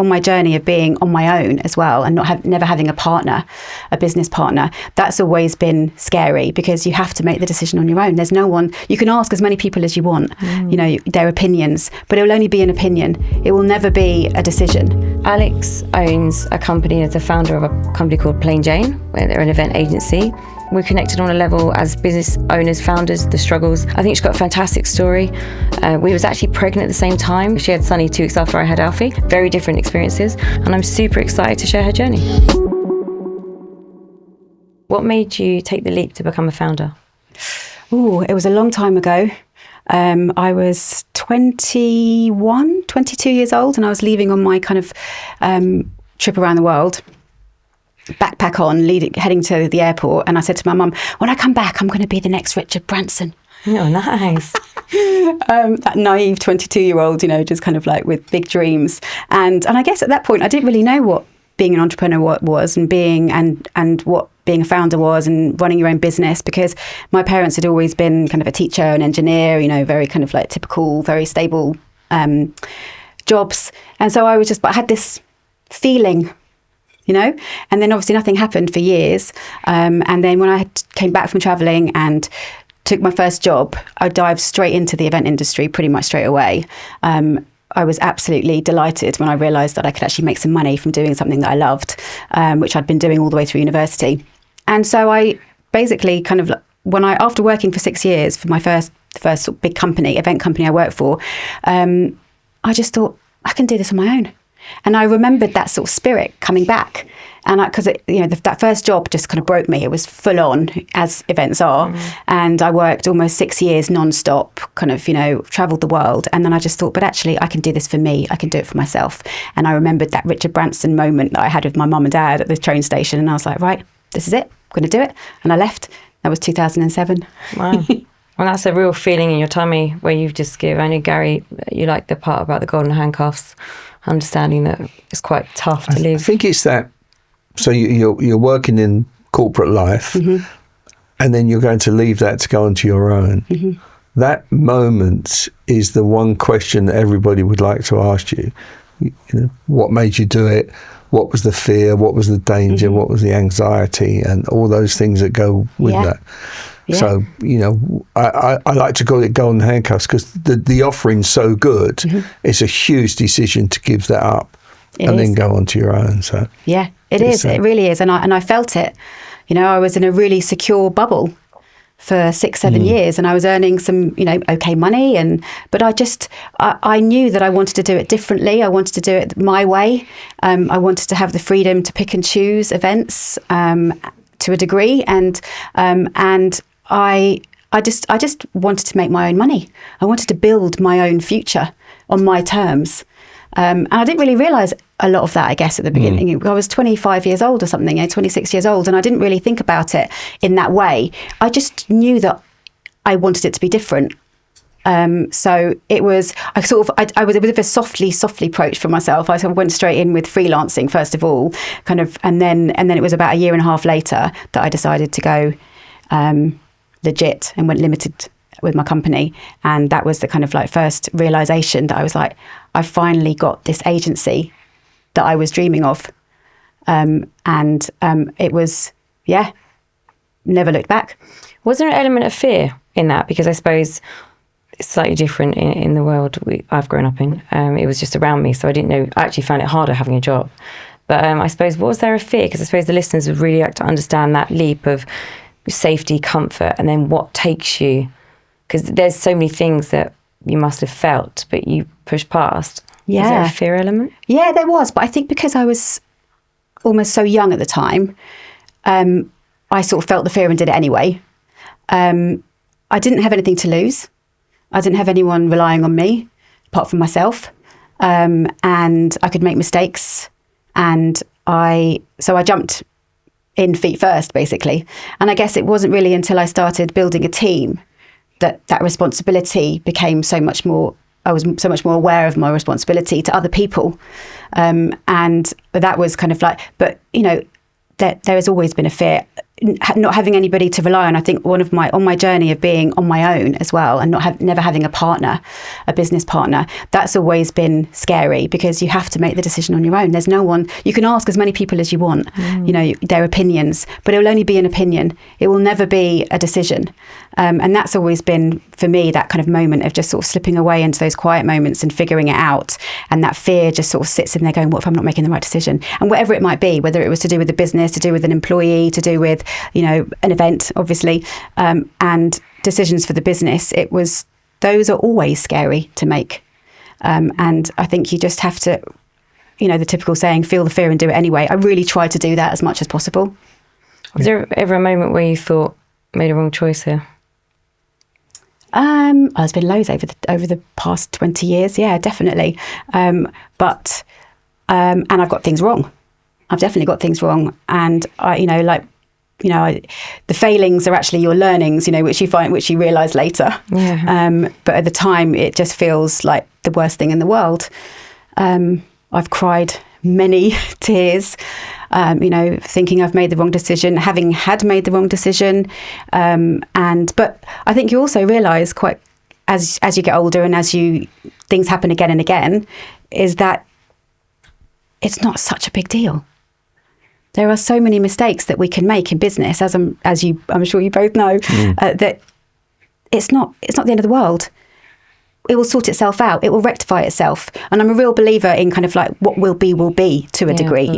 on my journey of being on my own as well, and never having a partner, a business partner, that's always been scary, because you have to make the decision on your own. There's no one, you can ask as many people as you want, their opinions, but it will only be an opinion. It will never be a decision. Alex owns a company as a founder of a company called Plain Jane, where they're an event agency. We're connected on a level as business owners, founders, the struggles. I think she's got a fantastic story. We was actually pregnant at the same time. She had Sonny 2 weeks after I had Alfie. Very different experiences. And I'm super excited to share her journey. What made you take the leap to become a founder? Oh, it was a long time ago. I was 21, 22 years old, and I was leaving on my kind of trip around the world. Backpack on, heading to the airport, and I said to my mum, when I come back, I'm going to be the next Richard Branson. Oh, nice. That naive 22-year-old, just kind of like with big dreams. And I guess at that point, I didn't really know what being an entrepreneur was, and and what being a founder was, and running your own business, because my parents had always been kind of a teacher, an engineer, very kind of like typical, very stable jobs. And so I had this feeling, and then obviously nothing happened for years. And then when I came back from traveling and took my first job, I dived straight into the event industry pretty much straight away. I was absolutely delighted when I realised that I could actually make some money from doing something that I loved, which I'd been doing all the way through university. And so I basically kind of, after working for 6 years for my first sort of big company, event company I worked for, I just thought, I can do this on my own. And I remembered that sort of spirit coming back. And because that first job just kind of broke me. It was full on, as events are. And I worked almost 6 years non-stop, kind of, traveled the world. And then I just thought, but actually I can do this for me. I can do it for myself. And I remembered that Richard Branson moment that I had with my mum and dad at the train station. And I was like, right, this is it. I'm going to do it. And I left. That was 2007. Wow. Well, that's a real feeling in your tummy where you just give. I know, Gary, you like the part about the golden handcuffs, understanding that it's quite tough to live. I think it's that. So you're working in corporate life, and then you're going to leave that to go onto your own. That moment is the one question that everybody would like to ask you. What made you do it? What was the fear? What was the danger? What was the anxiety? And all those things that go with that. Yeah. So, I like to call it golden handcuffs, because the offering's so good. It's a huge decision to give that up then go on to your own. So yeah, it is. It really is. And I felt it. I was in a really secure bubble for 6-7 years, and I was earning some, okay money. But I knew that I wanted to do it differently. I wanted to do it my way. I wanted to have the freedom to pick and choose events to a degree. And I just wanted to make my own money. I wanted to build my own future on my terms. And I didn't really realise a lot of that, I guess, at the beginning. I was 25 years old or something, 26 years old, and I didn't really think about it in that way. I just knew that I wanted it to be different. So it was, I was a bit of a softly approach for myself. I sort of went straight in with freelancing first of all, kind of, and then it was about 1.5 years later that I decided to go legit and went limited with my company. And that was the kind of like first realization that I was like, I finally got this agency that I was dreaming of. It was, never looked back. Was there an element of fear in that? Because I suppose it's slightly different in the world I've grown up in. It was just around me, so I didn't know. I actually found it harder having a job. But I suppose, was there a fear? Because I suppose the listeners would really like to understand that leap of safety, comfort, and then what takes you. Because there's so many things that you must have felt, but you pushed past. Yeah. Was there a fear element? Yeah, there was. But I think because I was almost so young at the time, I sort of felt the fear and did it anyway. I didn't have anything to lose. I didn't have anyone relying on me apart from myself. And I could make mistakes. And so I jumped in feet first, basically. And I guess it wasn't really until I started building a team that responsibility became so much more. I was so much more aware of my responsibility to other people. And that was kind of like, but, there has always been a fear. not having anybody to rely on. I think on my journey of being on my own as well, and never having a business partner, that's always been scary, because you have to make the decision on your own. There's no one, you can ask as many people as you want, their opinions, but it will only be an opinion. It will never be a decision. And that's always been, for me, that kind of moment of just sort of slipping away into those quiet moments and figuring it out. And that fear just sort of sits in there going, what if I'm not making the right decision? And whatever it might be, whether it was to do with the business, to do with an employee, to do with, an event, obviously, and decisions for the business, those are always scary to make. And I think you just have to, the typical saying, feel the fear and do it anyway. I really try to do that as much as possible. Was there ever a moment where you thought, made a wrong choice here? There's been loads over the past 20 years. Yeah, definitely. But I've got things wrong. I've definitely got things wrong. And the failings are actually your learnings, which you realise later. Yeah. But at the time, it just feels like the worst thing in the world. I've cried many tears, thinking I've made the wrong decision, having had made the wrong decision. But I think you also realise quite as you get older and things happen again and again, is that it's not such a big deal. There are so many mistakes that we can make in business, I'm sure you both know, that it's not the end of the world. It will sort itself out. It will rectify itself. And I'm a real believer in kind of like what will be to a degree,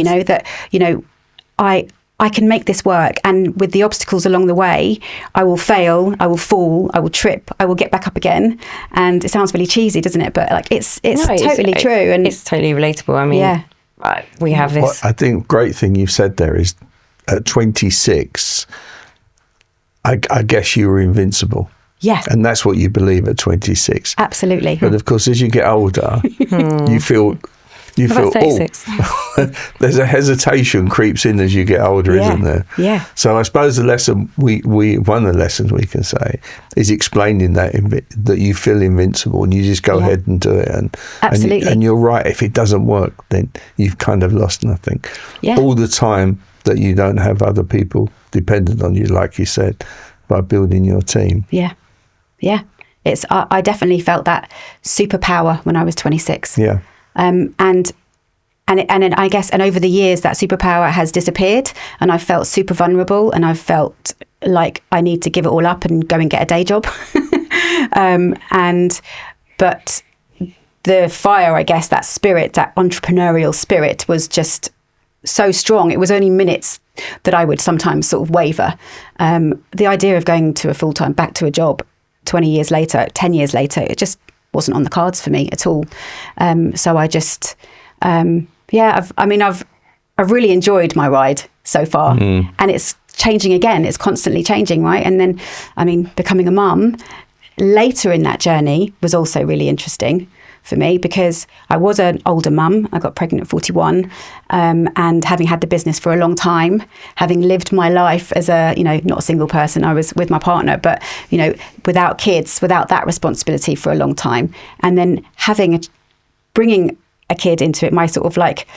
I can make this work. And with the obstacles along the way, I will fail, I will fall, I will trip, I will get back up again. And it sounds really cheesy, doesn't it? But like it's totally true. And it's totally relatable. I mean, yeah. We have this. Well, I think great thing you've said there is at 26, I guess you were invincible. Yeah. And that's what you believe at 26. Absolutely. But of course, as you get older, you feel, there's a hesitation creeps in as you get older, isn't there? Yeah. So I suppose the lesson one of the lessons we can say is explaining that you feel invincible and you just go ahead and do it. Absolutely. And you're right. If it doesn't work, then you've kind of lost nothing. Yeah. All the time that you don't have other people dependent on you, like you said, by building your team. Yeah. Yeah. I definitely felt that superpower when I was 26. Yeah. And I guess over the years that superpower has disappeared, and I've felt super vulnerable, and I've felt like I need to give it all up and go and get a day job. But the fire, I guess, that spirit, that entrepreneurial spirit, was just so strong. It was only minutes that I would sometimes sort of waver. The idea of going to back to a job 20 years later, 10 years later, it just wasn't on the cards for me at all. So I just, I've really enjoyed my ride so far, and it's changing again. It's constantly changing, right? And then, becoming a mum later in that journey was also really interesting for me, because I was an older mum. I got pregnant at 41, and having had the business for a long time, having lived my life as not a single person, I was with my partner, but, without kids, without that responsibility for a long time. And then bringing a kid into it, my sort of like,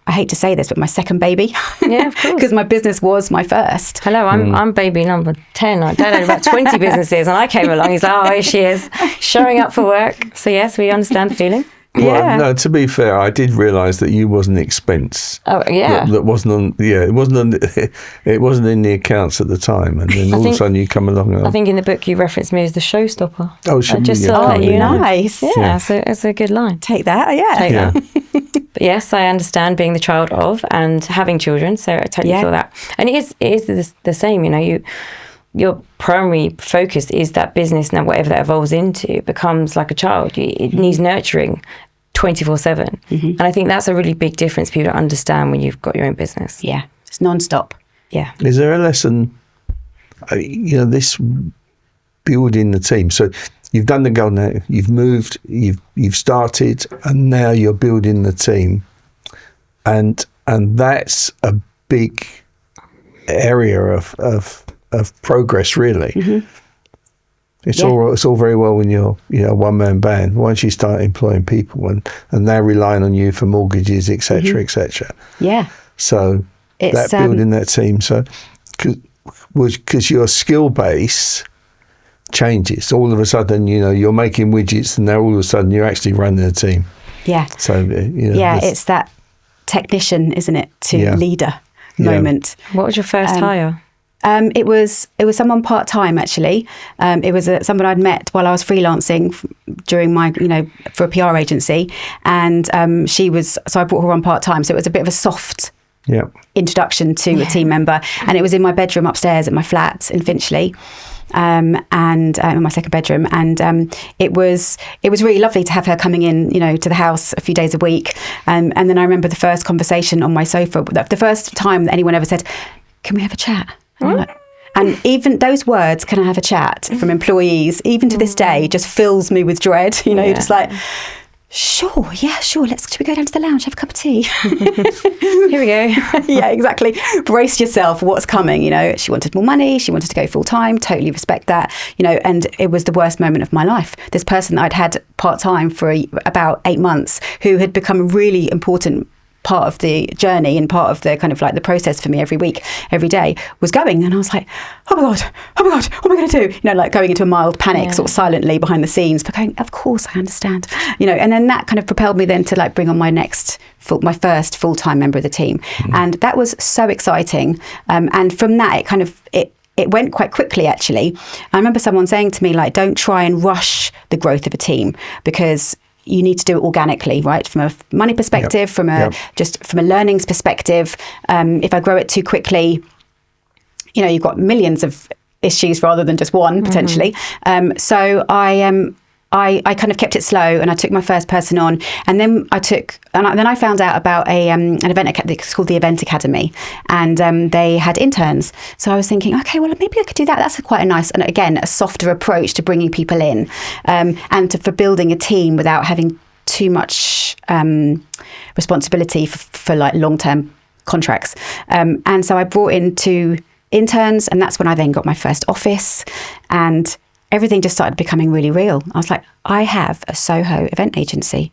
I hate to say this, but my second baby. Yeah, of course. Because my business was my first. Hello, I'm baby number 10. I don't know, about 20 businesses, and I came along. He's like, oh, here she is, showing up for work. So yes, we understand the feeling. Well, no, to be fair, I did realise that you wasn't expense. Oh, yeah. That wasn't on, it wasn't in the accounts at the time. And then all of a sudden you come along. I think in the book you referenced me as the showstopper. Oh, should just we? to let you know. Nice. Yeah, so it's a good line. Take that, Take that. But yes, I understand being the child of and having children, so I totally feel that. And it is the same, your primary focus is that business, and whatever that evolves into becomes like a child. It needs nurturing 24/7. And I think that's a really big difference people don't understand when you've got your own business. Yeah, it's non-stop. Yeah. Is there a lesson, this building the team? So you've done the goal now, you've moved, you've started, and now you're building the team. And that's a big area of progress, really. It's all very well when you're a one-man band. Once you start employing people and they're relying on you for mortgages, etc., etc. Yeah. So it's building that team. So was because your skill base changes. All of a sudden, you're making widgets, and now all of a sudden you're actually running a team. Yeah. So, it's that technician, isn't it, to leader moment. What was your first hire? It was someone part-time, actually. It was someone I'd met while I was freelancing during my, for a PR agency. And so I brought her on part-time. So it was a bit of a soft introduction to a team member. And it was in my bedroom upstairs at my flat in Finchley. And in my second bedroom, and it was really lovely to have her coming in, to the house a few days a week. And then I remember the first conversation on my sofa, the first time that anyone ever said, "Can we have a chat?" And even those words, "Can I have a chat?" from employees, even to this day, just fills me with dread. You're just like, sure. Should we go down to the lounge, have a cup of tea? Here we go. Yeah, exactly. Brace yourself. What's coming? She wanted more money. She wanted to go full time. Totally respect that. And it was the worst moment of my life. This person that I'd had part time for about 8 months, who had become a really important part of the journey and part of the kind of like the process for me every week, every day, was going. And I was like, oh my God, what am I going to do? Like going into a mild panic, sort of silently behind the scenes, but going, of course I understand, and then that kind of propelled me then to like bring on my first full-time member of the team. And that was so exciting. And from that, it went quite quickly, actually. I remember someone saying to me, like, don't try and rush the growth of a team, because you need to do it organically, right? From a money perspective, from a learnings perspective. If I grow it too quickly, you've got millions of issues rather than just one potentially. So I kind of kept it slow, and I took my first person on, and then I found out about an event it's called the Event Academy, and they had interns. So I was thinking, okay, well maybe I could do that. That's quite a nice, and again, a softer approach to bringing people in, and for building a team without having too much responsibility for like long-term contracts. And so I brought in 2 interns, and that's when I then got my first office, and everything just started becoming really real. I was like, I have a Soho event agency.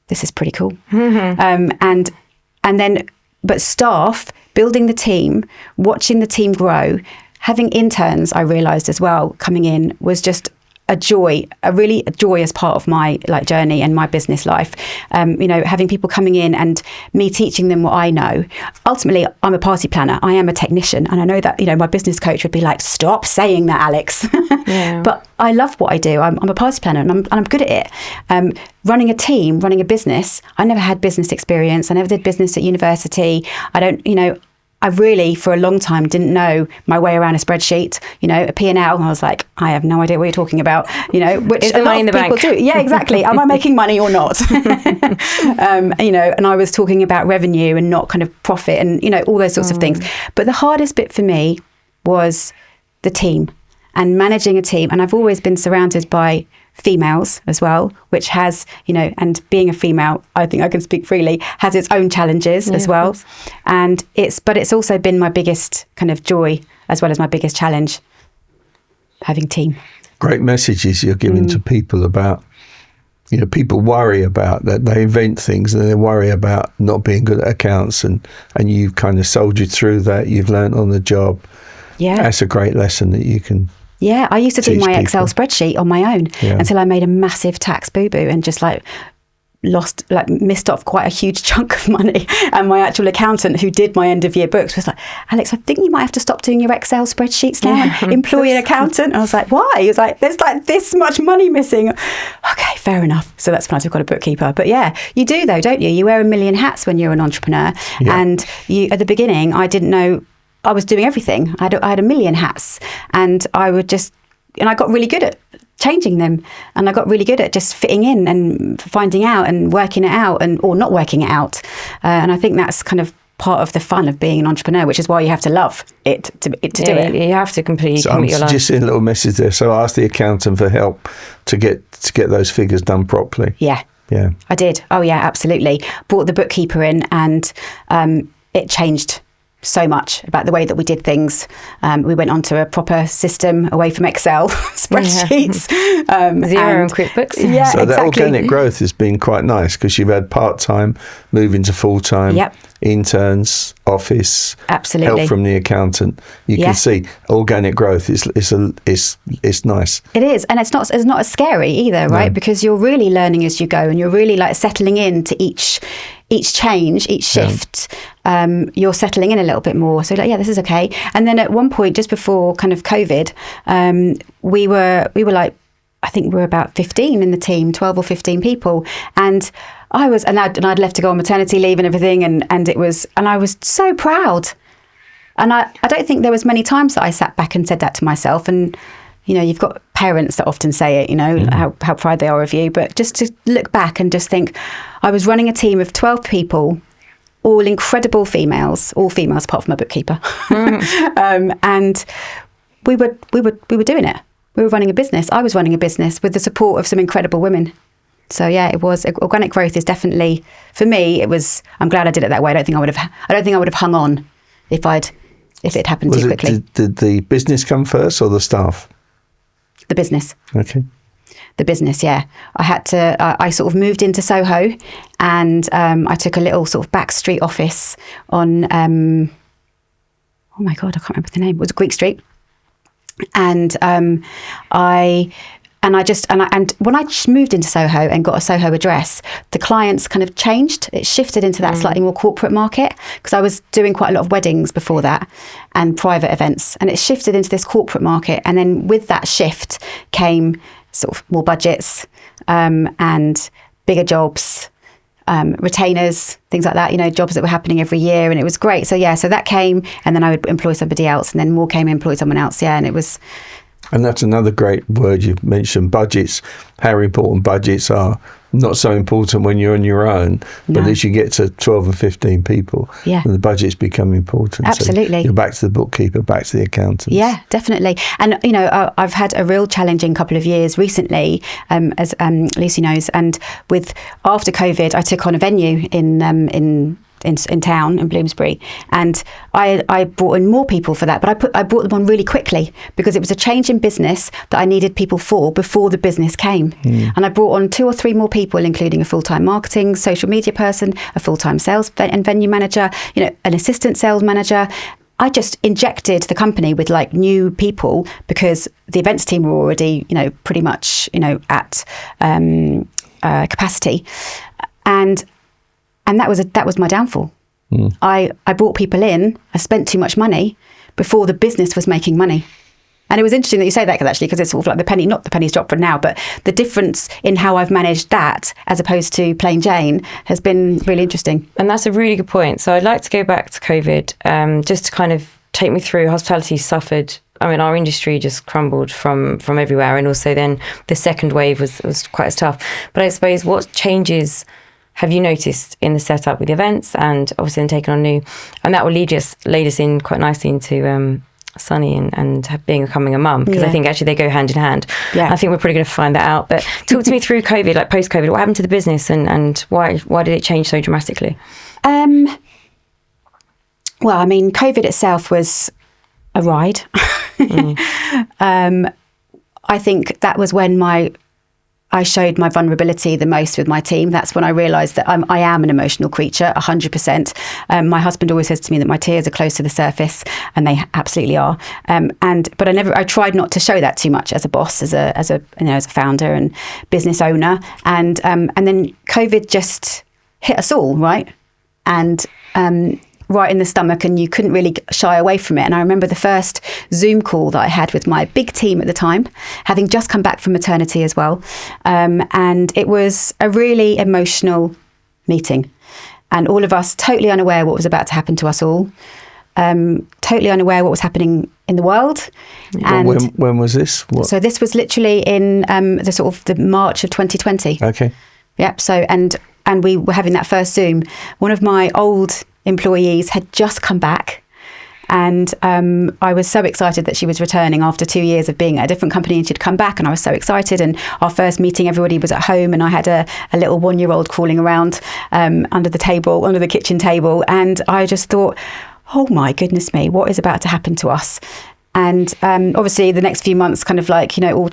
This is pretty cool. And then, but staff, building the team, watching the team grow, having interns, I realised as well, coming in was just a joy, a really joyous part of my journey and my business life. Having people coming in and me teaching them what I know. Ultimately, I'm a party planner. I am a technician, and I know that my business coach would be like, "Stop saying that, Alex." But I love what I do. I'm a party planner, and I'm good at it. Running a team, running a business. I never had business experience. I never did business at university. I really, for a long time, didn't know my way around a spreadsheet, a P&L. I was like, I have no idea what you're talking about, which is the money in the people bank? do. Yeah, exactly. Am I making money or not? And I was talking about revenue and not kind of profit and, all those sorts of things. But the hardest bit for me was the team and managing a team. And I've always been surrounded by females as well, which has, and being a female, I think I can speak freely, has its own challenges as well. And it's also been my biggest kind of joy as well as my biggest challenge, having team. Great messages you're giving to people about, people worry about that. They invent things and they worry about not being good at accounts, and you've kind of soldiered through that. You've learned on the job. Yeah. That's a great lesson that you can. Yeah, I used to do my Excel spreadsheet on my own until I made a massive tax boo-boo and just missed off quite a huge chunk of money. And my actual accountant who did my end of year books was like, "Alex, I think you might have to stop doing your Excel spreadsheets now and employ an accountant." And I was like, "Why?" He was like, "There's this much money missing." Okay, fair enough. So that's when I've got a bookkeeper. But yeah, you do though, don't you? You wear a million hats when you're an entrepreneur. Yeah. And at the beginning, I didn't know I was doing everything. I had a million hats, and I got really good at changing them, and I got really good at just fitting in and finding out and working it out, or not working it out. And I think that's kind of part of the fun of being an entrepreneur, which is why you have to love it to do it. You have to completely commit your life. Just a little message there. So I asked the accountant for help to get those figures done properly. Yeah, I did. Oh yeah, absolutely. Brought the bookkeeper in, and it changed so much about the way that we did things. We went on to a proper system away from Excel spreadsheets. Zero and QuickBooks. Yeah, so exactly. that organic growth has been quite nice because you've had part-time, moving to full-time, interns, office, absolutely, help from the accountant. You can see organic growth is nice. It is, and it's not as scary either, right? Because you're really learning as you go, and you're really like settling into each change, each shift. You're settling in a little bit more. So like, this is okay. And then at one point, just before kind of COVID, we were like, I think we were about 15 in the team, 12 or 15 people. And I'd left to go on maternity leave and everything. And I was so proud. And I don't think there was many times that I sat back and said that to myself. And, you've got parents that often say it, how proud they are of you. But just to look back and just think, I was running a team of 12 people, all incredible females, all females apart from a bookkeeper. And we were doing it. We were running a business. I was running a business with the support of some incredible women. So it was organic growth is definitely, for me, I'm glad I did it that way. I don't think I would have hung on if it happened too quickly. Did the business come first or the staff? The business. Okay. The business, yeah. I sort of moved into Soho, and I took a little sort of back street office on, oh my God, I can't remember the name. It was Greek Street. And when I moved into Soho and got a Soho address, the clients kind of changed. It shifted into that slightly more corporate market, because I was doing quite a lot of weddings before that and private events, and it shifted into this corporate market. And then with that shift came sort of more budgets and bigger jobs, retainers, things like that, jobs that were happening every year, and it was great. So that came, and then I would employ somebody else, and then more came, employ someone else, and it was. And that's another great word you've mentioned, budgets. How important budgets are. Not so important when you're on your own, but as you get to 12 and 15 people, and the budgets become important. Absolutely. So you're back to the bookkeeper, back to the accountant. Yeah, definitely. And, I've had a real challenging couple of years recently, as Lucy knows, and after COVID, I took on a venue in town in Bloomsbury, and I brought in more people for that, but I brought them on really quickly because it was a change in business that I needed people for before the business came. And I brought on 2 or 3 more people, including a full-time marketing, social media person, a full-time sales and venue manager, an assistant sales manager. I just injected the company with like new people because the events team were already, pretty much, at capacity, and that was my downfall. I brought people in. I spent too much money before the business was making money. And it was interesting that you say that, because it's sort of like not the penny's dropped for now, but the difference in how I've managed that as opposed to plain Jane has been really interesting. And that's a really good point. So I'd like to go back to COVID, just to kind of take me through. Hospitality suffered. I mean, our industry just crumbled from everywhere. And also then the second wave was quite as tough. But I suppose what changes have you noticed in the setup with the events, and obviously then taking on new? And that will lead us in quite nicely into Sunny and becoming a mum, because I think actually they go hand in hand. Yeah. I think we're probably going to find that out. But talk to me through COVID, like post-COVID, what happened to the business and why did it change so dramatically? Well, I mean, COVID itself was a ride. I think that was when I showed my vulnerability the most with my team. That's when I realised that I am an emotional creature, 100%. My husband always says to me that my tears are close to the surface, and they absolutely are. But I tried not to show that too much as a boss, as a founder and business owner. And then COVID just hit us all, right? And right in the stomach, and you couldn't really shy away from it. And I remember the first Zoom call that I had with my big team at the time, having just come back from maternity as well. And it was a really emotional meeting, and all of us totally unaware what was about to happen to us all, totally unaware what was happening in the world. And when was this? So this was literally in the March of 2020. Okay. Yep. So and we were having that first Zoom. One of my old employees had just come back, and I was so excited that she was returning after 2 years of being at a different company, and she'd come back, and I was so excited. And our first meeting, everybody was at home, and I had a little 1-year-old crawling around under the kitchen table, and I just thought, oh my goodness me, what is about to happen to us? And obviously the next few months kind of like, all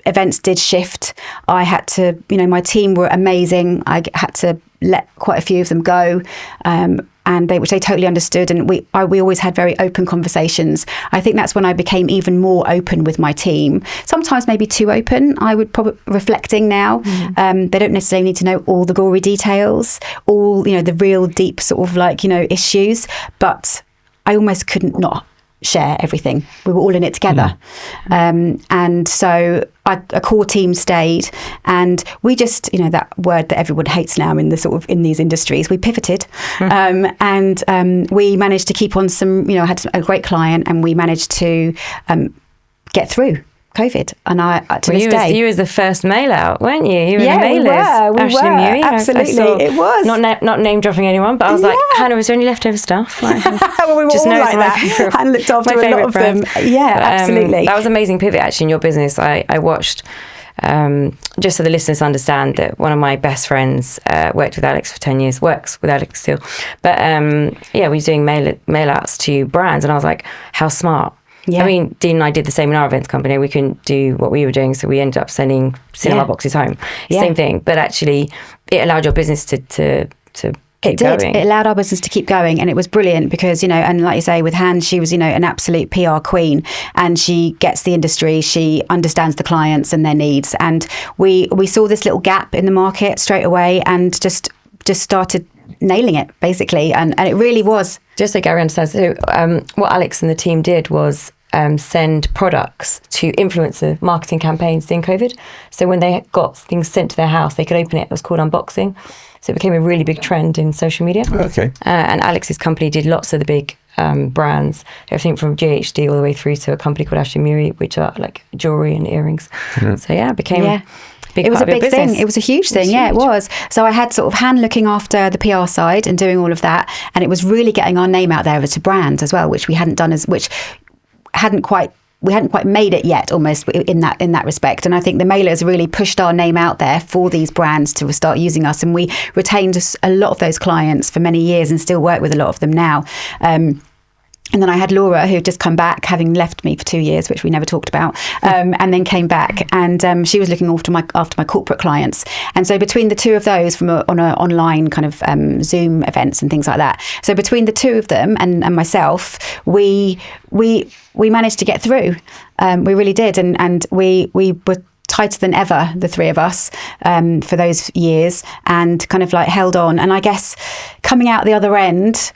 events did shift. I had to, my team were amazing. I had to let quite a few of them go. Which they totally understood, and we always had very open conversations. I think that's when I became even more open with my team. Sometimes maybe too open. I would probably, reflecting now, they don't necessarily need to know all the gory details, all the real deep sort of like issues. But I almost couldn't not share everything. We were all in it together, and so a core team stayed, and we just that word that everyone hates now in the sort of in these industries, we pivoted, and we managed to keep on some. I had a great client, and we managed to get through COVID, and to this day. You was the first mail out, weren't you? You were yeah, the mailers. we were. Murie, Absolutely, it was. Not name dropping anyone, but I was like, Hannah, was there any leftover stuff? Like, well, we were all like that. Hannah looked after a lot of them. Yeah, but, absolutely. That was an amazing pivot actually in your business. I watched, just so the listeners understand, that one of my best friends worked with Alex for 10 years, works with Alex still. But we were doing mail outs to brands, and I was like, how smart. Yeah. I mean, Dean and I did the same in our events company. We couldn't do what we were doing, so we ended up sending cinema boxes home. Yeah. Same thing, but actually, it allowed your business to keep going. It allowed our business to keep going, and it was brilliant because and like you say, with Han, she was an absolute PR queen, and she gets the industry. She understands the clients and their needs, and we saw this little gap in the market straight away, and just started nailing it basically, and it really was. Just so Gary understands, so what Alex and the team did was send products to influencer marketing campaigns during COVID. So when they got things sent to their house, they could open it. It was called unboxing. So it became a really big trend in social media. Okay. And Alex's company did lots of the big brands, everything from GHD all the way through to a company called Ashley Murray, which are like jewelry and earrings. So it became... Yeah. It was a big thing. It was a huge thing. Yeah, it was. So I had sort of Han looking after the PR side and doing all of that, and it was really getting our name out there to brands as well, which we hadn't done we hadn't quite made it yet, almost in that respect. And I think the mailers really pushed our name out there for these brands to start using us, and we retained a lot of those clients for many years and still work with a lot of them now. And then I had Laura, who had just come back, having left me for 2 years, which we never talked about, and then came back, and she was looking after my corporate clients. And so between the two of those, on an online kind of Zoom events and things like that, so between the two of them and myself, we managed to get through. We really did, and we were tighter than ever, the three of us, for those years, and kind of like held on. And I guess coming out the other end,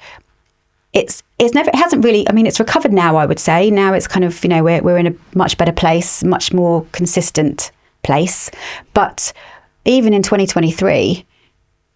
it hasn't really, I mean, it's recovered now, I would say. Now it's kind of, we're in a much better place, much more consistent place. But even in 2023,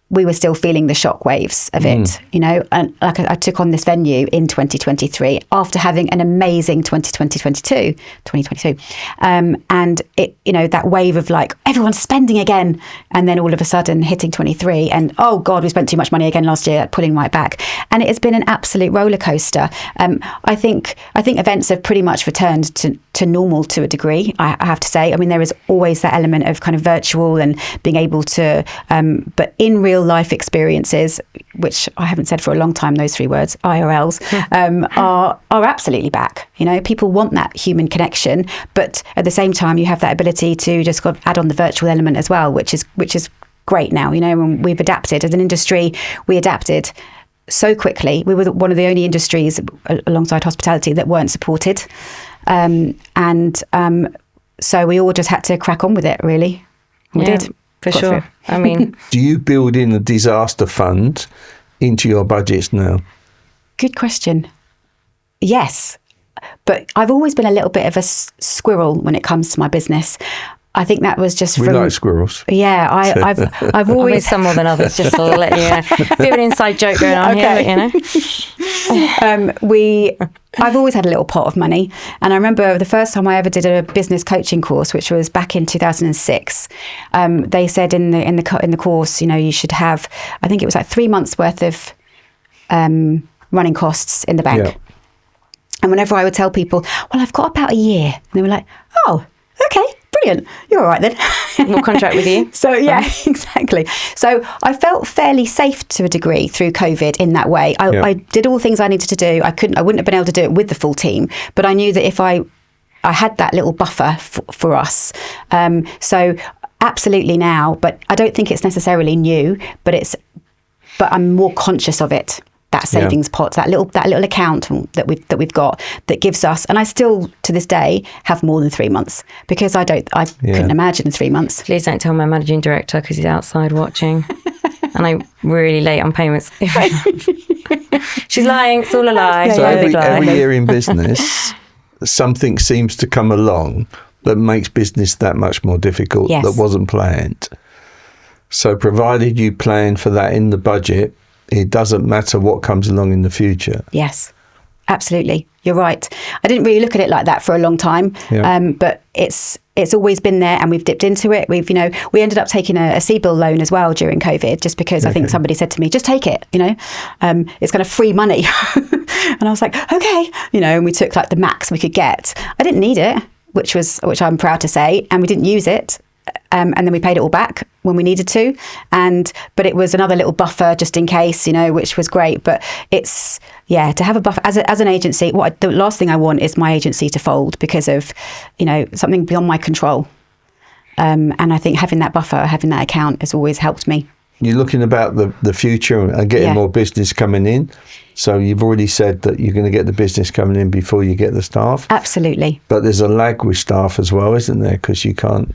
we were still feeling the shockwaves of it, and like I took on this venue in 2023 after having an amazing 2022, and it, that wave of like everyone's spending again, and then all of a sudden hitting 23, and oh God, we spent too much money again last year, pulling right back, and it has been an absolute roller coaster. I think events have pretty much returned to normal to a degree. I have to say. I mean, there is always that element of kind of virtual and being able to, but in real life experiences, which I haven't said for a long time, those three words, IRLs, are absolutely back. People want that human connection, but at the same time, you have that ability to just kind of add on the virtual element as well, which is great now. And we've adapted as an industry. We adapted so quickly. We were one of the only industries alongside hospitality that weren't supported, so we all just had to crack on with it. Really, we did. For sure. I mean, do you build in a disaster fund into your budgets now? Good question. Yes, but I've always been a little bit of a squirrel when it comes to my business. I think that was just we like squirrels. Yeah, I've always some more than others. Just to let you know, bit of an inside joke going on here, but, I've always had a little pot of money, and I remember the first time I ever did a business coaching course, which was back in 2006. They said in the course, you should have, I think it was like 3 months worth of running costs in the bank. Yeah. And whenever I would tell people, well, I've got about a year, and they were like, oh, okay, brilliant. You're all right then. We'll contract with you. So yeah, exactly. So I felt fairly safe to a degree through COVID in that way. I did all the things I needed to do. I wouldn't have been able to do it with the full team, but I knew that if I had that little buffer for us. So absolutely now, but I don't think it's necessarily new, but I'm more conscious of it. That savings pot, that little account that we've got that gives us, and I still to this day have more than 3 months because I couldn't imagine 3 months. Please don't tell my managing director because he's outside watching, and I'm really late on payments. She's lying. It's all a lie. So every year in business, something seems to come along that makes business that much more difficult that wasn't planned. So provided you plan for that in the budget, it doesn't matter what comes along in the future. Yes, absolutely. You're right. I didn't really look at it like that for a long time, but it's always been there, and we've dipped into it. We ended up taking a CBIL loan as well during COVID, just because I think somebody said to me, just take it, it's kind of free money. And I was like, okay, and we took like the max we could get. I didn't need it, which I'm proud to say, and we didn't use it. And then we paid it all back when we needed to, but it was another little buffer just in case, which was great. But it's to have a buffer as an agency. The last thing I want is my agency to fold because of something beyond my control. And I think having that buffer, having that account, has always helped me. You're looking about the future and getting more business coming in. So you've already said that you're going to get the business coming in before you get the staff. Absolutely. But there's a lag with staff as well, isn't there? Because you can't.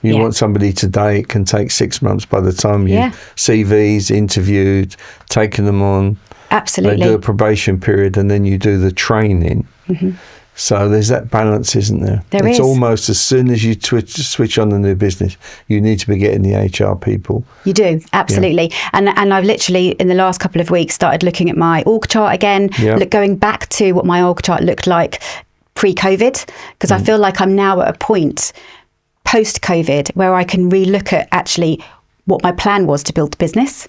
You want somebody today, it can take 6 months by the time you CVs, interviewed, taking them on. Absolutely. They do a probation period and then you do the training. Mm-hmm. So there's that balance, isn't there? It's almost as soon as you switch on the new business, you need to be getting the HR people. You do, absolutely. Yeah. And I've literally, in the last couple of weeks, started looking at my org chart again, going back to what my org chart looked like pre-COVID, because I feel like I'm now at a point post-COVID where I can relook at actually what my plan was to build the business,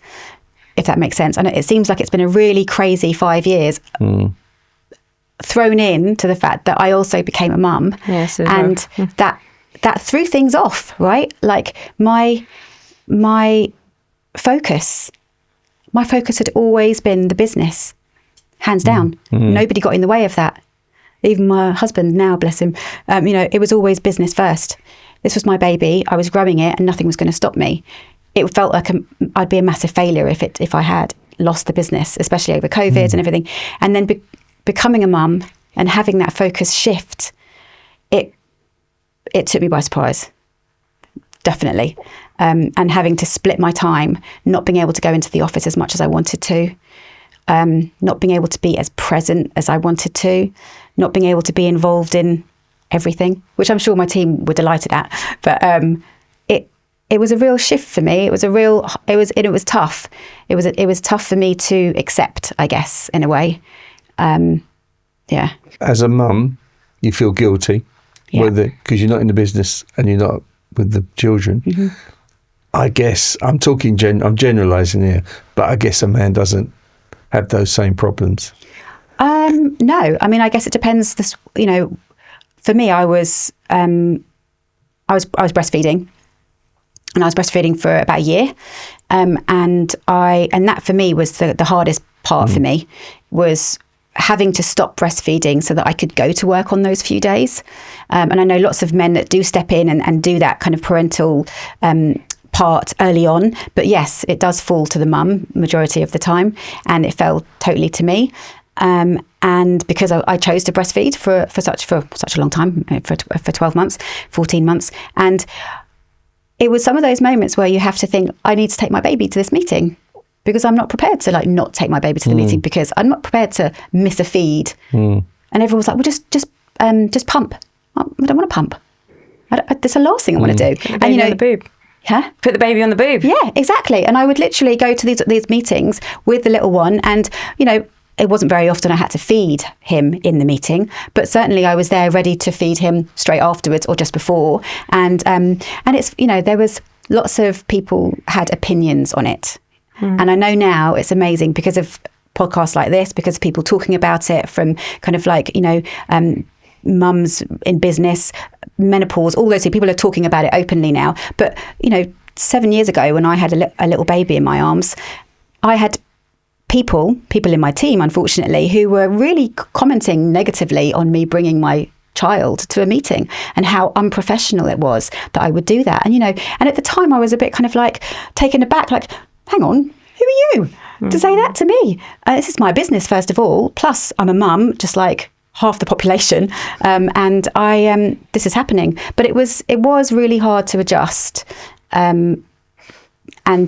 if that makes sense. And it seems like it's been a really crazy 5 years thrown in to the fact that I also became a mum. Yes, and that threw things off, right? Like my focus had always been the business, hands down. Nobody got in the way of that. Even my husband now, bless him, it was always business first. This was my baby. I was growing it and nothing was going to stop me. It felt like I'd be a massive failure if I had lost the business, especially over COVID and everything. And then becoming a mum and having that focus shift, it took me by surprise, definitely. And having to split my time, not being able to go into the office as much as I wanted to, not being able to be as present as I wanted to, not being able to be involved in everything, which I'm sure my team were delighted at. But it was a real shift for me. It was tough. It was tough for me to accept, I guess, in a way. As a mum, you feel guilty with it because you're not in the business and you're not with the children. Mm-hmm. I guess I'm talking. I'm generalising here, but I guess a man doesn't have those same problems. No, I mean, I guess it depends. For me, I was breastfeeding, and I was breastfeeding for about a year, and that for me was the hardest part for me, was having to stop breastfeeding so that I could go to work on those few days. And I know lots of men that do step in and do that kind of parental part early on, but yes, it does fall to the mum majority of the time, and it fell totally to me. And because I chose to breastfeed for such a long time, for 12 months, 14 months. And it was some of those moments where you have to think, I need to take my baby to this meeting, because I'm not prepared to not take my baby to the meeting, because I'm not prepared to miss a feed. And everyone was like, well, just pump. I don't want to pump. That's the last thing I want to do. And on the boob. Huh? Put the baby on the boob. Yeah, exactly. And I would literally go to these meetings with the little one, and it wasn't very often I had to feed him in the meeting, but certainly I was there ready to feed him straight afterwards or just before. And it's, there was lots of people had opinions on it. And I know now it's amazing because of podcasts like this, because of people talking about it from kind of mums in business, menopause, all those things. People are talking about it openly now. But, 7 years ago when I had a little baby in my arms, I had people in my team, unfortunately, who were really commenting negatively on me bringing my child to a meeting and how unprofessional it was that I would do that. And, and at the time I was a bit kind of like taken aback, like, hang on, who are you to say that to me? This is my business, first of all. Plus I'm a mum, just like half the population. And this is happening. But it was really hard to adjust. And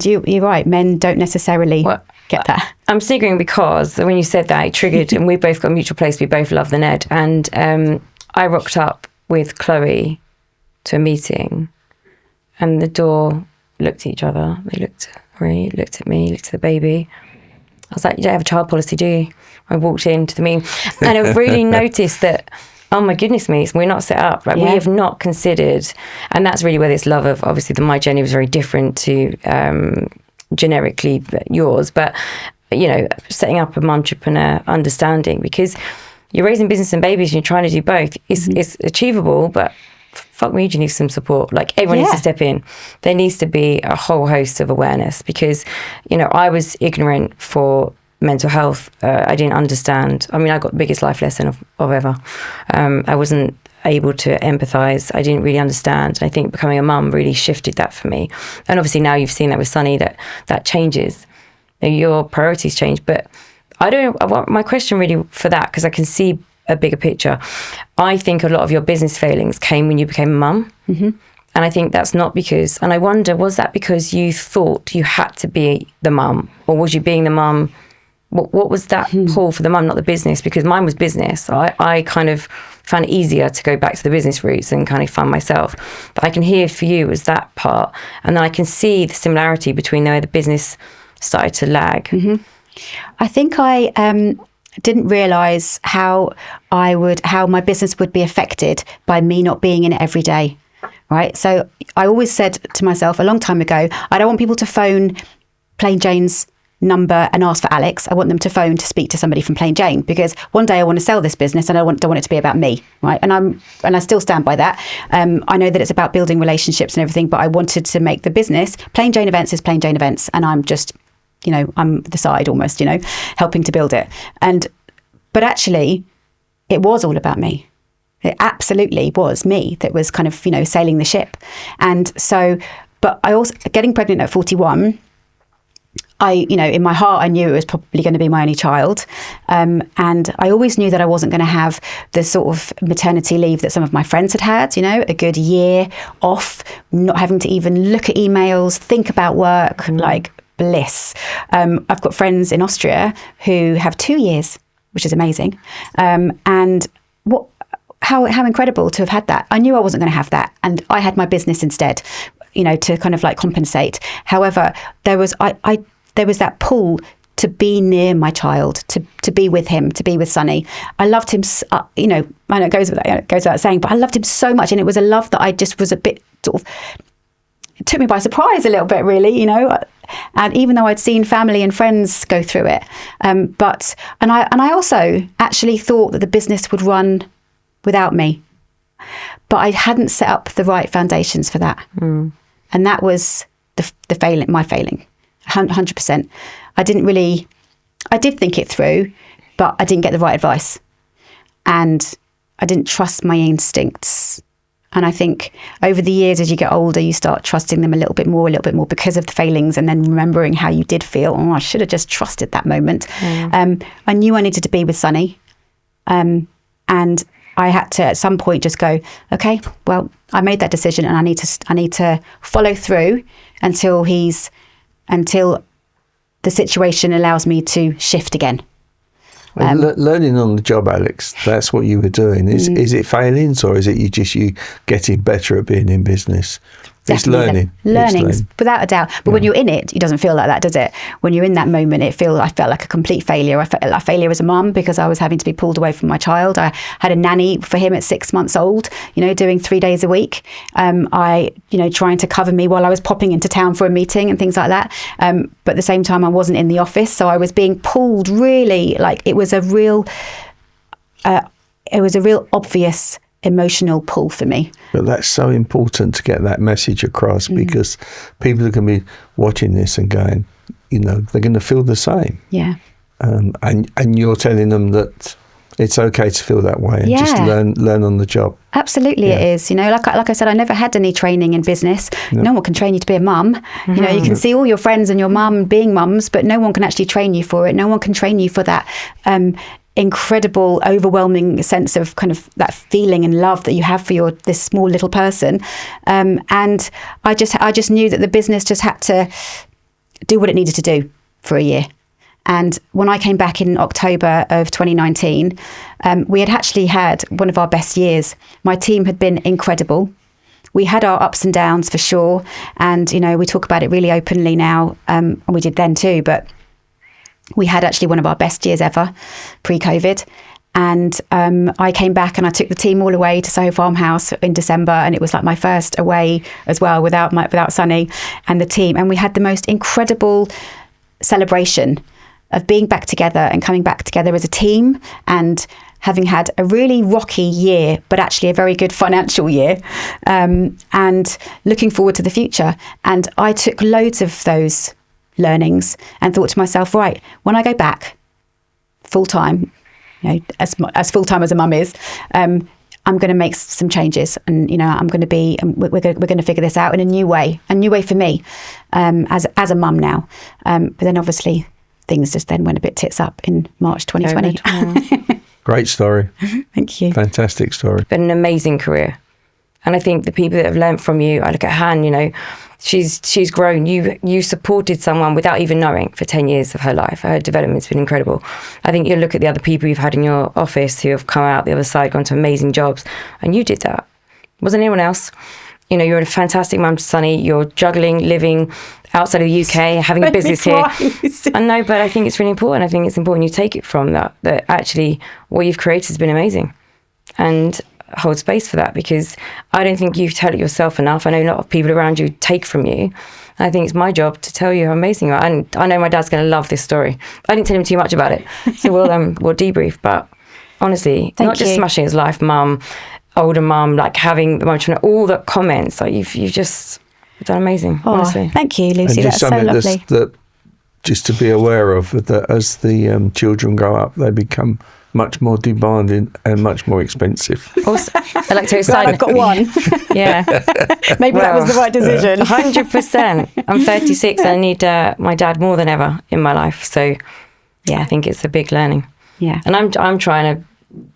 you're right, men don't necessarily get that. I'm sniggering because when you said that, it triggered, and we both got a mutual place. We both love the Ned. And I rocked up with Chloe to a meeting, and the door looked at each other. They looked at Marie, looked at me, looked at the baby. I was like, you don't have a child policy, do you? I walked into the meeting, and I really noticed that, oh my goodness me, we're not set up. Like, we have not considered, and that's really where this love of, obviously my journey was very different to generically yours, but setting up a Mumtrepreneur understanding, because you're raising business and babies and you're trying to do both. It's achievable, but fuck me, you need some support. Like, everyone needs to step in. There needs to be a whole host of awareness, because I was ignorant for mental health. I didn't understand. I mean, I got the biggest life lesson of ever. I wasn't able to empathise. I didn't really understand. And I think becoming a mum really shifted that for me. And obviously now you've seen that with Sunny, that changes. Your priorities change. But I want my question really for that, because I can see a bigger picture. I think a lot of your business failings came when you became a mum. Mm-hmm. And I think that's not because, and I wonder, was that because you thought you had to be the mum, or was you being the mum? What was that pull for the mum, not the business? Because mine was business. I kind of found it easier to go back to the business roots and kind of fund myself. But I can hear for you was that part. And then I can see the similarity between the way the business started to lag. Mm-hmm. I think I didn't realise how my business would be affected by me not being in it every day. Right. So I always said to myself a long time ago, I don't want people to phone Plain Jane's number and ask for Alex. I want them to phone to speak to somebody from Plain Jane, because one day I want to sell this business and I don't want it to be about me, right? And I still stand by that. I know that it's about building relationships and everything, but I wanted to make the business Plain Jane Events is Plain Jane Events, and I'm just, I'm the side almost, helping to build it. But actually, it was all about me. It absolutely was me that was kind of, sailing the ship. And so, but I also, getting pregnant at 41, in my heart, I knew it was probably going to be my only child. And I always knew that I wasn't going to have the sort of maternity leave that some of my friends had, a good year off, not having to even look at emails, think about work, like bliss. I've got friends in Austria who have 2 years, which is amazing. And how incredible to have had that. I knew I wasn't going to have that. And I had my business instead, to kind of like compensate. However, there was that pull to be near my child, to be with him, to be with Sunny. I loved him, I know it goes without saying, but I loved him so much. And it was a love that I just was a bit sort of, it took me by surprise a little bit, really, And even though I'd seen family and friends go through it, and I also actually thought that the business would run without me, but I hadn't set up the right foundations for that. And that was the failing, my failing, 100%. I did think it through, but I didn't get the right advice, and I didn't trust my instincts. And I think over the years, as you get older, you start trusting them a little bit more because of the failings, and then remembering how you did feel. Oh, I should have just trusted that moment. I knew I needed to be with Sunny. And I had to, at some point, just go, okay, well, I made that decision, and I need to follow through until the situation allows me to shift again. Learning on the job, Alex, that's what you were doing. Is it failings, or is it you getting better at being in business? It's learning. Learnings, without a doubt. But when you're in it doesn't feel like that, does it? When you're in that moment, I felt like a complete failure. I felt like a failure as a mum, because I was having to be pulled away from my child. I had a nanny for him at 6 months old, doing 3 days a week. Trying to cover me while I was popping into town for a meeting and things like that. But at the same time, I wasn't in the office. So I was being pulled really, like it was a real... it was a real obvious emotional pull for me. But that's so important to get that message across, because people are going to be watching this and going, they're going to feel the same. Yeah. And you're telling them that it's okay to feel that way, and just learn on the job. Absolutely, it is. Like I said, I never had any training in business. No one can train you to be a mum. You can see all your friends and your mum being mums, but no one can actually train you for it. No one can train you for that incredible, overwhelming sense of kind of that feeling and love that you have for this small little person. And I just knew that the business just had to do what it needed to do for a year. And when I came back in October of 2019, we had actually had one of our best years. My team had been incredible. We had our ups and downs for sure. And, we talk about it really openly now, and we did then too. But we had actually one of our best years ever pre-COVID. And I came back and I took the team all away to Soho Farmhouse in December, and it was like my first away as well without Sonny and the team. And we had the most incredible celebration of being back together and coming back together as a team, and having had a really rocky year, but actually a very good financial year, and looking forward to the future. And I took loads of those learnings and thought to myself, right, when I go back full time, as full time as a mum is, I'm going to make some changes, and I'm going to be, we're going to figure this out in a new way for me, as a mum now. But then obviously things just then went a bit tits up in March 2020. Great story. Thank you. Fantastic story. Been an amazing career. And I think the people that have learnt from you, I look at Han, she's grown. You supported someone without even knowing for 10 years of her life. Her development's been incredible. I think you look at the other people you've had in your office who have come out the other side, gone to amazing jobs, and you did that. Wasn't anyone else. You're a fantastic mum to Sonny. You're juggling, living outside of the UK, having a business here. I know, but I think it's really important. I think it's important you take it from that actually what you've created has been amazing, and hold space for that, because I don't think you tell it yourself enough. I know a lot of people around you take from you. And I think it's my job to tell you how amazing you are. And I know my dad's going to love this story. I didn't tell him too much about it, so we'll debrief. But honestly, not just smashing his life, mum, older mum, like having the Mumtrepreneur, all the comments, like you've just done amazing. Honestly, thank you, Lucy. And just that's so lovely. that just to be aware of, that as the children grow up, they become much more demanding and much more expensive. Also, I like to I've got one. Yeah. Maybe that was the right decision. 100%. I'm 36 and I need my dad more than ever in my life. So yeah, I think it's a big learning. Yeah. And I'm trying to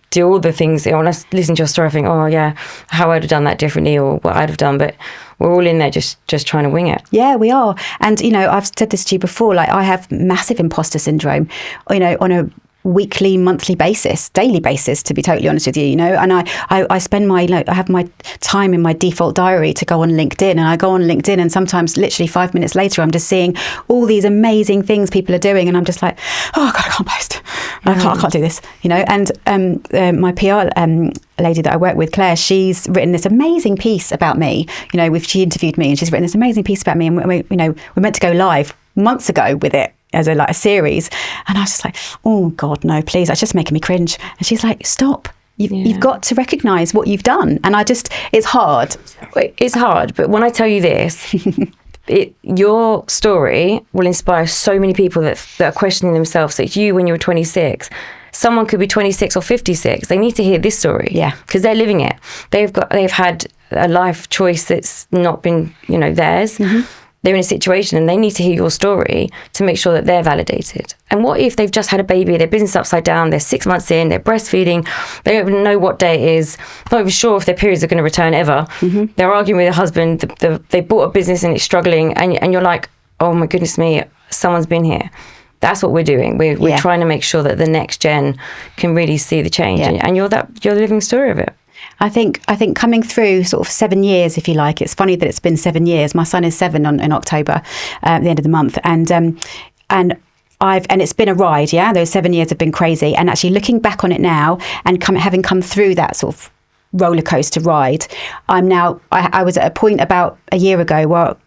do all the things. When I listen to your story, I think, oh yeah, how I'd have done that differently, or what I'd have done. But we're all in there just trying to wing it. Yeah, we are. And, I've said this to you before, like I have massive imposter syndrome, on a weekly, monthly basis, daily basis, to be totally honest with you, and I spend I have my time in my default diary to go on LinkedIn, and I go on LinkedIn, and sometimes literally 5 minutes later I'm just seeing all these amazing things people are doing, and I'm just like, oh God, I can't post. I can't do this, and my PR lady that I work with, Claire, she's written this amazing piece about me, she interviewed me, and she's written this amazing piece about me, and we're meant to go live months ago with it as a series, and I was just like, oh God, no, please, that's just making me cringe. And she's like, stop, you've got to recognise what you've done. And it's hard. It's hard, but when I tell you this, your story will inspire so many people that are questioning themselves. That you, when you were 26, someone could be 26 or 56. They need to hear this story, because they're living it. They've had a life choice that's not been, theirs. Mm-hmm. They're in a situation and they need to hear your story to make sure that they're validated. And what if they've just had a baby, their business upside down, they're 6 months in, they're breastfeeding, they don't even know what day it is, not even sure if their periods are going to return ever. Mm-hmm. They're arguing with their husband, they bought a business and it's struggling, and you're like, oh my goodness me, someone's been here. That's what we're doing. We're trying to make sure that the next gen can really see the change, and you're the living story of it. I think coming through sort of 7 years, if you like. It's funny that it's been 7 years. My son is 7 in October, at the end of the month, and it's been a ride. Yeah, those 7 years have been crazy. And actually, looking back on it now, and having come through that sort of roller coaster ride, I was at a point about a year ago where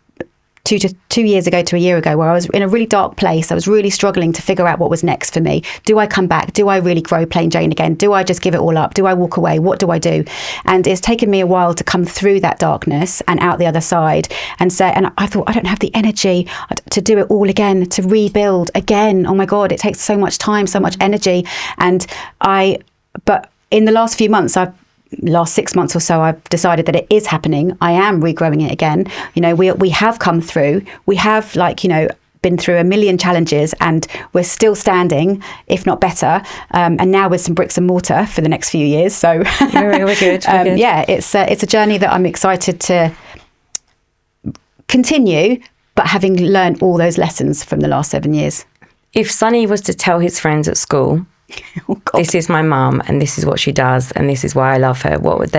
2 years ago to a year ago, where I was in a really dark place. I was really struggling to figure out what was next for me. Do I come back? Do I really grow plain Jane again? Do I just give it all up? Do I walk away? What do I do? And it's taken me a while to come through that darkness and out the other side. And I thought, I don't have the energy to do it all again, to rebuild again. Oh my God, it takes so much time, so much energy. But in the last few months, last 6 months or so, I've decided that it is happening. I am regrowing it again. We have come through. We have been through a million challenges, and we're still standing, if not better. And now with some bricks and mortar for the next few years. So we're good. Yeah, it's a journey that I'm excited to continue, but having learned all those lessons from the last 7 years. If Sonny was to tell his friends at school, this is my mum and this is what she does and this is why I love her, what would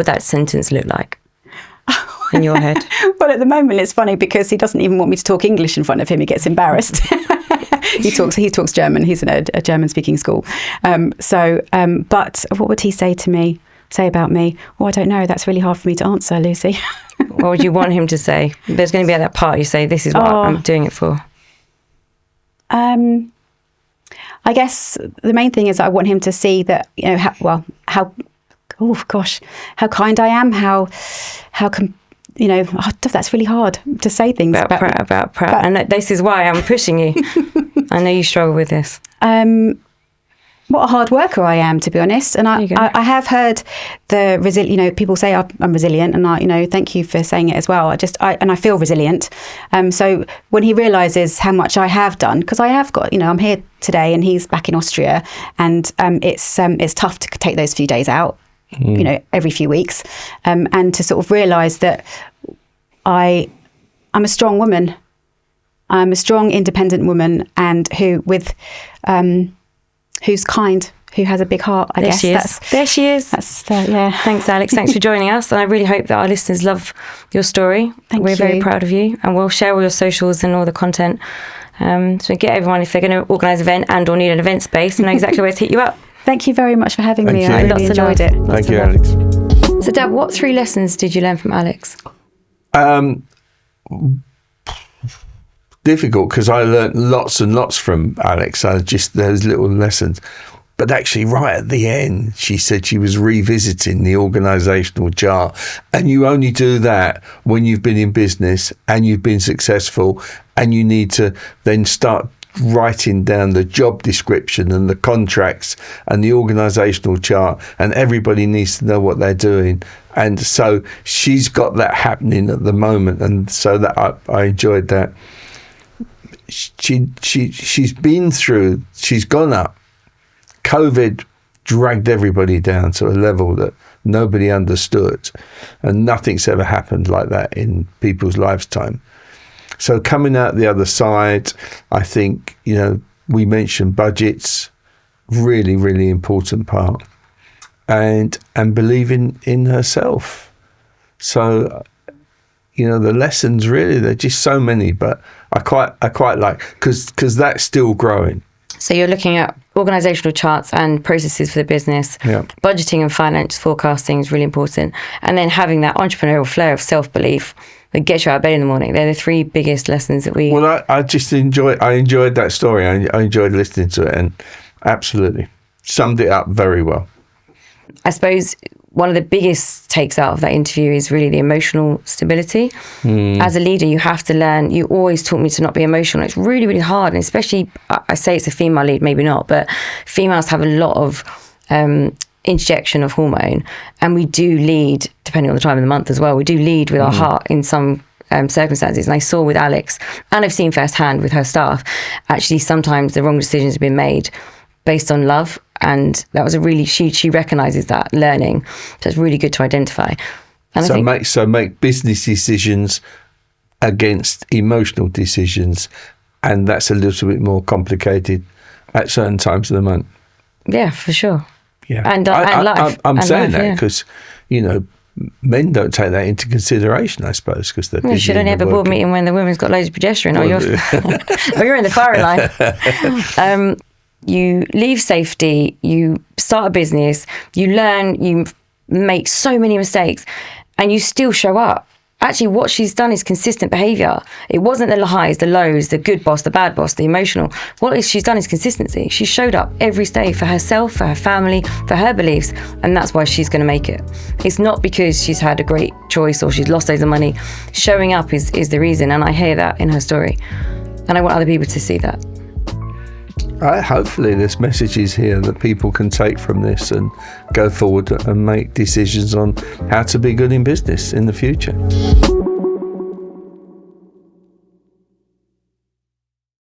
that sentence look like in your head? Well, at the moment it's funny because he doesn't even want me to talk English in front of him. He gets embarrassed. He talks German. He's in a German speaking school. But what would he say about me? Oh, I don't know. That's really hard for me to answer, Lucy. What would you want him to say? There's going to be at that part you say, this is what I'm doing it for. I guess the main thing is I want him to see that, how kind I am, that's really hard to say things about proud. And this is why I'm pushing you. I know you struggle with this. What a hard worker I am, to be honest. And I have heard people say I'm resilient, and thank you for saying it as well. I feel resilient. So when he realises how much I have done, because I have got, I'm here today and he's back in Austria, and it's tough to take those few days out, every few weeks, and to sort of realise that I'm a strong woman. I'm a strong, independent woman, and who's kind, who has a big heart, I guess. There she is. Yeah. Thanks, Alex. Thanks for joining us. And I really hope that our listeners love your story. We're very proud of you. And we'll share all your socials and all the content. So get everyone, if they're going to organise an event and or need an event space, know exactly where to hit you up. Thank you very much for having me. I really enjoyed it. Thank you, Alex. So, Dad, what 3 lessons did you learn from Alex? Difficult, because I learnt lots and lots from Alex. Those little lessons. But actually, right at the end, she said she was revisiting the organisational chart. And you only do that when you've been in business and you've been successful, and you need to then start writing down the job description and the contracts and the organisational chart, and everybody needs to know what they're doing. And so she's got that happening at the moment, and so that I enjoyed that. She's gone up. COVID dragged everybody down to a level that nobody understood, and nothing's ever happened like that in people's lifetime. So coming out the other side, I think, we mentioned budgets, really, really important part, and believing in herself. So, the lessons really, they're just so many, but I quite like, because that's still growing. So you're looking at organisational charts and processes for the business. Yeah. Budgeting and finance forecasting is really important. And then having that entrepreneurial flair of self-belief that gets you out of bed in the morning. They're the 3 biggest lessons that we... Well, I just enjoyed that story. I enjoyed listening to it, and absolutely summed it up very well. I suppose one of the biggest takes out of that interview is really the emotional stability. As a leader, you have to learn. You always taught me to not be emotional. It's really, really hard. And especially, I say it's a female lead, maybe not, but females have a lot of injection of hormone. And we do lead, depending on the time of the month as well, we do lead with our heart in some circumstances. And I saw with Alex, and I've seen firsthand with her staff, actually sometimes the wrong decisions have been made based on love. And that was she recognises that learning. So it's really good to identify. And make business decisions against emotional decisions, and that's a little bit more complicated at certain times of the month. Yeah, for sure. Yeah, and life. I'm saying that because men don't take that into consideration, I suppose, because they're busy. You should only have a board meeting when the woman's got loads of progesterone, or you're in the firing line. You leave safety, you start a business, you learn, you make so many mistakes, and you still show up. actually what she's done is consistent behaviour. It wasn't the highs, the lows, the good boss, the bad boss, the emotional. She's done is consistency. She showed up every day for herself, for her family, for her beliefs, and that's why she's going to make it. It's not because she's had a great choice or she's lost loads of money. Showing up is the reason, and I hear that in her story. And I want other people to see that. Hopefully this message is here that people can take from this and go forward and make decisions on how to be good in business in the future.